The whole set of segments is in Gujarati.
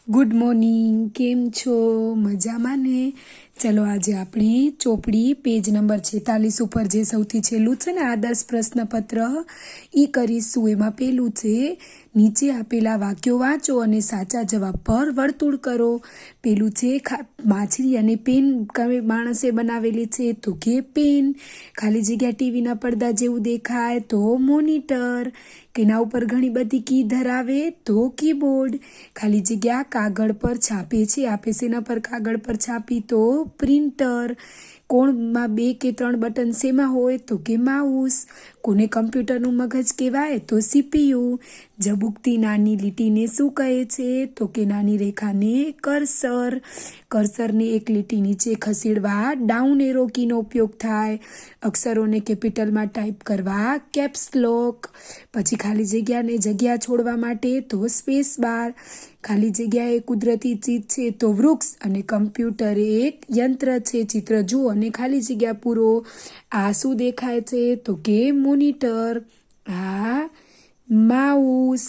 ગુડ મોર્નિંગ, કેમ છો? મજામાં ને? ચલો આજે આપણી ચોપડી પેજ નંબર 46 ઉપર જે સૌથી છેલ્લું છે ને આદર્શ પ્રશ્નપત્ર એ કરીશું. એમાં પેલું છે, નીચે આપેલા વાક્યો વાંચો અને સાચા જવાબ પર વર્તુળ કરો. પેલું છે, માછલી અને પેન કઈ માણસે બનાવેલી છે? તો કે પેન. ખાલી જગ્યા ટીવીના પડદા જેવું દેખાય તો મોનિટર. એના ઉપર ઘણી બધી કી ધરાવે તો કીબોર્ડ. ખાલી જગ્યા કાગળ પર છાપે છે, આપે શેના પર કાગળ પર છાપી તો પ્રિન્ટર. કોણમાં 2 કે 3 બટન શેમાં હોય? તો કે માઉસ. કોને કમ્પ્યુટરનું મગજ કહેવાય? તો CPU. ઝબૂકતી નાની લીટીને શું કહે છે? તો કે નાની રેખાને કર્સર. કર્સરને એક લીટી નીચે ખસેડવા ડાઉન એરો કીનો ઉપયોગ થાય. અક્ષરોને કેપિટલમાં ટાઈપ કરવા કેપ્સ લોક. પછી ખાલી જગ્યાને જગ્યા છોડવા માટે તો સ્પેસ બાર. ખાલી જગ્યા એ કુદરતી ચીજ છે તો વૃક્ષ, અને કમ્પ્યુટર એક યંત્ર છે. ચિત્ર જુઓ અને ખાલી જગ્યા પૂરો. આ શું દેખાય છે? તો કે મોનિટર. આ માઉસ.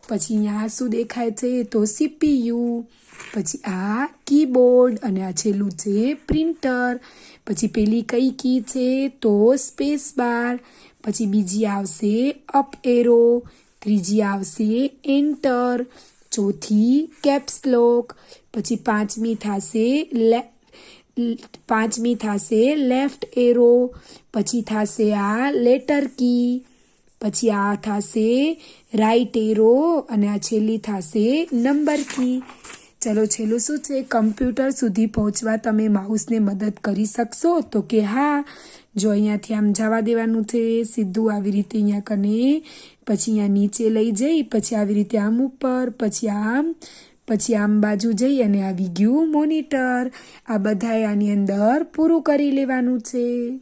પછી અહીંયા શું દેખાય છે? તો CPU. પછી આ કીબોર્ડ અને આ છેલ્લું છે પ્રિન્ટર. પછી પેલી કઈ કી છે? તો સ્પેસ બાર. પછી બીજી આવશે અપ એરો. ત્રીજી આવશે એન્ટર. ચોથી કેપ્સ લોક. પછી પાંચમી થશે લેફ્ટ એરો. પછી થશે આ લેટર કી. પછી આ થશે રાઈટ એરો અને આ છેલ્લી થશે નંબર કી. ચલો છેલ્લું શું છે? કમ્પ્યુટર સુધી પહોંચવા તમે માઉસને મદદ કરી શકશો? તો કે હા. જો અહીંયાથી આમ જવા દેવાનું છે સીધું આવી રીતે અહીંયા કને, પછી અહીંયા નીચે લઈ જઈ, પછી આવી રીતે આમ ઉપર, પછી આમ બાજુ જઈ અને આવી ગયું મોનિટર. આ બધાએ આની અંદર પૂરું કરી લેવાનું છે.